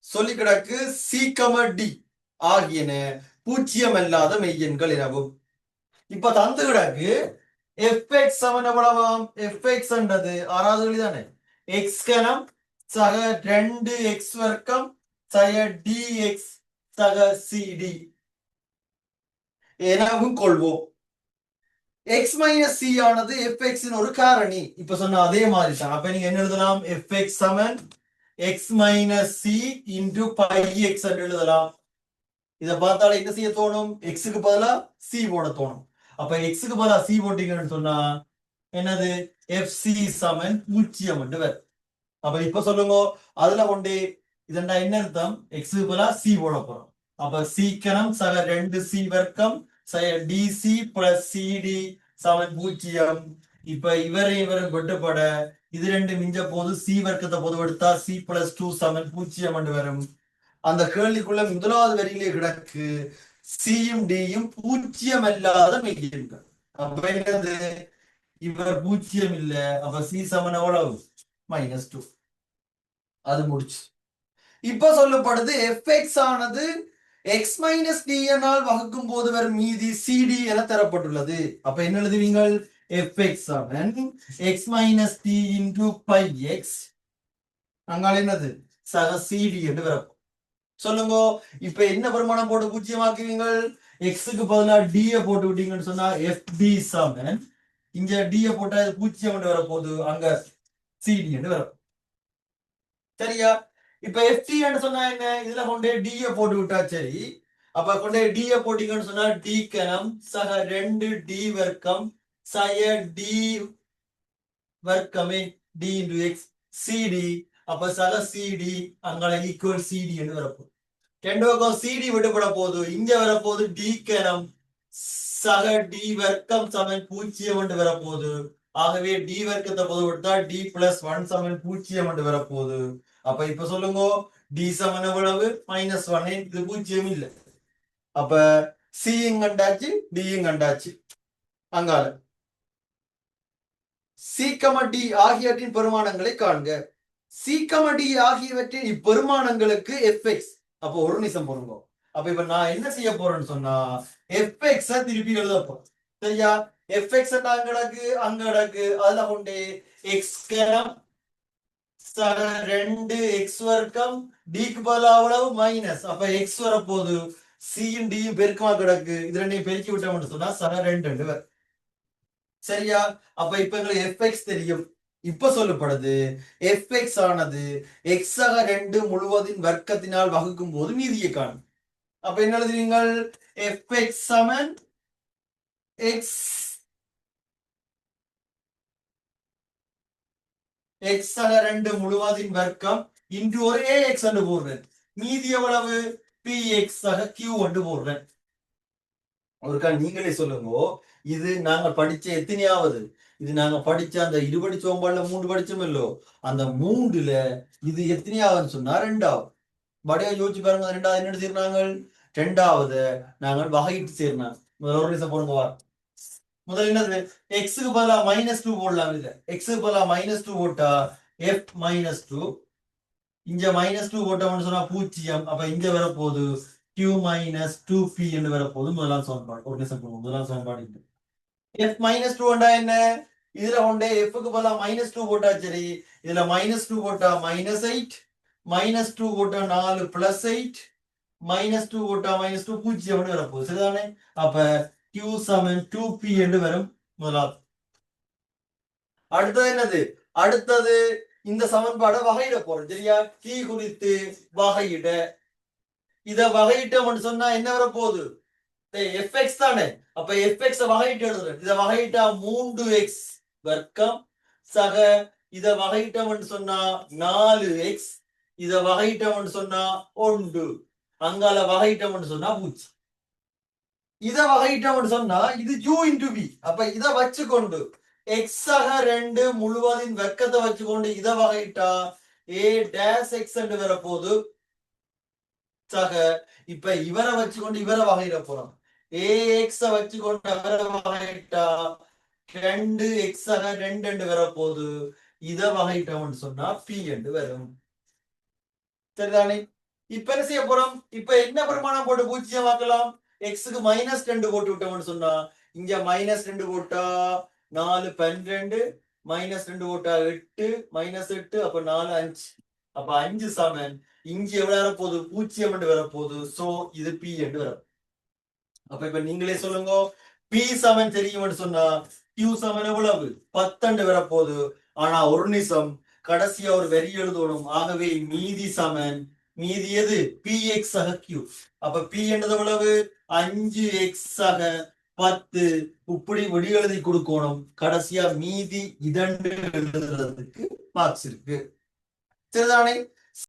சொல்லி கிடக்கு C, D ஆகியன பூஜ்ஜியம் அல்லாத மெய்யெண்கள் எனவும். இப்ப தந்து கிடக்கு எஃப்எக்ஸ் சமன் எவ்வளவாம்? எஃப்எக்ஸ் என்றது ஆறாவது வழி தானே. எக்ஸ் கனம் சக 2x வர்க்கம் சக டிஎக்ஸ் சக சிடி எனவும் கொள்வோம். எக்ஸ் மைனஸ் சி ஆனது எஃப்எக்ஸ் ஒரு காரணி. இப்ப சொன்ன அதே மாதிரி தான். அப்ப நீங்க என்ன எழுதலாம்? எஃப்எக்ஸ் சமன் x minus c into pi x என்று எழுதலாம். இதை பார்த்தால என்ன செய்ய தோணும்? எக்ஸுக்கு பதிலா சி போட தோணும். அப்ப எக்ஸுக்கு பதிலா சி போட்டீங்கன்னு சொன்னா என்னது? எஃப்சி சமன் 0 என்று வரும். அப்ப இப்ப சொல்லுங்க, அதுல கொண்டு இதெண்டா என்ன அர்த்தம்? எக்ஸுக்கு பதிலா சி போட போறோம். அப்ப சீக்கணம் சக 2c வர்க்கம் சக டிசி பிளஸ் சிடி சமன் 0. இப்ப இவரும் வெட்டுப்பட இது ரெண்டு மிஞ்ச போது சி வர்க்கத்தை பொதுவெடுத்தா சி பிளஸ் 2 சமன் 0 என்று வரும். அந்த கேள்விக்குள்ள முதலாவது வரியிலே கிடக்கு சியும் டியும் 0 அல்லாத மெய்யெண்கள். அப்ப என்னது? இவர் 0 இல்ல. அப்ப சி சமன் எவ்வளவு? -2. அது முடிச்சு. இப்ப சொல்லப்படுது எஃப்எக்ஸ் ஆனது எக்ஸ் மைனஸ் டி என்னால் வகுக்கும் போது வரும் மீதி சிடி என தரப்பட்டுள்ளது. அப்ப என்ன எழுதுவீங்கள்? எஃப்எக்ஸ் சமன் x minus d into pi x அங்கால என்னது? சக சிடி என்று வரப்போம். சொல்லுங்க. இப்ப என்ன பெருமானம் போட்டு பூஜ்ஜியமாக்குவீங்கள்? எக்ஸுக்கு பதிலாக டிய போட்டு விட்டீங்கன்னு சொன்னா எஃப்டி சமன் இங்க டிய போட்டா 0 வரப்போகுது, அங்க சிடி என்று வரப்போம். சரியா? இப்ப எஃப்டி சொன்னா என்ன? இதுல கொண்டே டிய போட்டு விட்டா சரி. அப்ப கொண்டே டிய போட்டீங்கன்னு சொன்னா டி கனம் சக 2d வர்க்கம் சய டி வர்க்கமே டி இன்டு எக்ஸ் சிடி. அப்ப சக சிடி அங்கால ஈக்குவல் சிடி என்று வரப்போகுது. ரெண்டு பக்கம் சிடி விடுபட போகுது. இங்க வரப்போகுது டி கனம் சக டி வர்க்கம் சமன் 0 என்று வரப்போகுது. ஆகவே டி வர்க்கத்தை பொதுவிட்டா டி பிளஸ் 1 சமன் 0 என்று வரப்போகுது. அப்ப இப்ப சொல்லுங்க, டி சமன் எவ்வளவு? -1. இது 0 இல்லை. அப்ப சியும் கண்டாச்சு, டியும் கண்டாச்சு. அங்கால சி, டி ஆகியவற்றின் பெருமானங்களை காண்க. சி, டி ஆகியவற்றின் இப்பெருமானங்களுக்கு எஃப்எக்ஸ். அப்போ ஒரு நிமிஷம் பொருங்க. அப்ப இப்ப நான் என்ன செய்ய போறேன்னு சொன்னா எஃப்எக்ஸ் திருப்பி எழுத போறேன். சரியா? எஃப்எக்ஸ் அங்க கிடக்கு, அங்க கிடக்கு. அதுல கொண்டு எக்ஸ் கனம் 2x வர்க்கம் டிக்கு பதிலா அவ்வளவு மைனஸ். அப்ப எக்ஸ் வரப்போகுது. சியும் டியும் பெருக்கமா கிடக்கு. இது ரெண்டையும் பெருக்கி விட்டோம்னு சொன்னா சக 2 சரியா? அப்ப இப்ப எங்களுக்கு எஃப்எக்ஸ் தெரியும். இப்ப சொல்லப்படுது எஃப்எக்ஸ் ஆனது எக்ஸ் சக 2 முழுவதின் வர்க்கத்தினால் வகுக்கும் போது மீதியை காணும். அப்ப என்ன எழுதுவீங்கள்? எஃப்எக்ஸ் சமன் எக்ஸ் எக்ஸ் சக 2 முழுவதின் வர்க்கம் இன்று ஒரே எக்ஸ் என்று போடுறேன். மீதி எவ்வளவு? பி எக்ஸ் சக கியூ என்று போடுறேன். ஒருக்கா நீங்களே சொல்லுங்க. இது நாங்க படிச்ச எத்தனையாவது? இது நாங்க படிச்ச அந்த 20 சோம்பாடுல 3 படிச்சோம் இல்லோ, அந்த 3ல இது எத்தனையாவதுன்னு சொன்னா 2வது. வடிவா யோசிச்சு பாருங்க. 2வது என்ன சேர்னாங்க? 2வது நாங்கள் வகையிட்டு சேர்னாங்க. முதல்ல ஒரு நிமிஷம் போடுங்க. முதல்ல என்னது? எக்ஸுக்கு பதிலா -2 போடலாம். இல்ல எக்ஸுக்கு பதிலா -2 போட்டா எஃப் -2. இங்க -2 போட்டோம்னு சொன்னா 0. அப்ப இங்க வரப்போகுது q மைனஸ் 2p என்று வரப்போகுது. முதலாம் சமன்பாடு. ஒரு நிமிஷம் போடுவோம். முதலாம் சமன்பாடு எஃப் -2 என்ன? இதுல கொண்டே எஃப்க்கு பதிலா -2 போட்டா சரி. இதுல -2 போட்டா -8, -2 போட்டா 4 + 8, -2 போட்டா -2 0 வரப்போகுது. சரிதானே? அப்ப q சமன் 2p என்று வரும். முதலாவது. அடுத்தது என்னது? அடுத்தது இந்த சமன்பாடை வகையிட போறோம். சரியா? கீ குறித்து வகையிட. இத வகையிட்டோம்னு சொன்னா என்ன வரப்போகுது? எஃப்எக்ஸ் தானே. அப்ப எஃப்எக்ஸ் வகையிட்டு எழுதுறேன். இத வகையிட்டா 3x வர்க்கம் சக இத வகையிட்டோம்னு சொன்னா 4x. இத வகையிட்டோம்னு சொன்னா 1. அங்கால வகையிட்டோம்னு சொன்னா 0. இத வகையிட்டோம்னு சொன்னா இது u × v. அப்ப இத வச்சுக்கொண்டு x சக 2 முழுவதின் வர்க்கத்தை வச்சுக்கொண்டு இத வகையிட்டா a dash x என்று வரப்போகுது. சக இப்ப இவரை வச்சுக்கொண்டு இவரை வகையிட போறோம். ax வச்சுக்கொண்டு அவரை வகையிட்டா 2x சக 2 என்று வரப்போகுது. இத வகையிட்டோம்னு சொன்னா p என்று வரும். சரிதானே? இப்ப என்ன செய்ய போறோம்? இப்ப என்ன பிரமாணம் போட்டு பூஜ்ஜியம் ஆக்கலாம்? எக்ஸுக்கு -2 போட்டு விட்டோம்னு சொன்னா இங்க -2 போட்டா 4 12 -2 போட்டா 8 -8 அப்ப 4 5 அப்ப 5 சமன் இங்க எவ்வளவு வரப்போகுது? 0 என்று வரப்போகுது. சோ இது P என்று வரும். அப்ப இப்ப நீங்களே சொல்லுங்க, P சமன் தெரியும்னு சொன்னா Q சமன் எவ்வளவு? 10 வரப்போகுது. ஆனா ஒரு நிமிஷம் கடைசியா ஒரு வரி எழுதணும். ஆகவே மீதி சமன் மீதி எது? px ஆக q. அப்ப p என்றது எவ்வளவு? 5x ஆக 10. இப்படி விடி எழுதி கொடுக்கணும். கடைசியா மீதி இதண்டு எழுதுறதுக்கு மார்க்ஸ் இருக்கு. சரிதானே?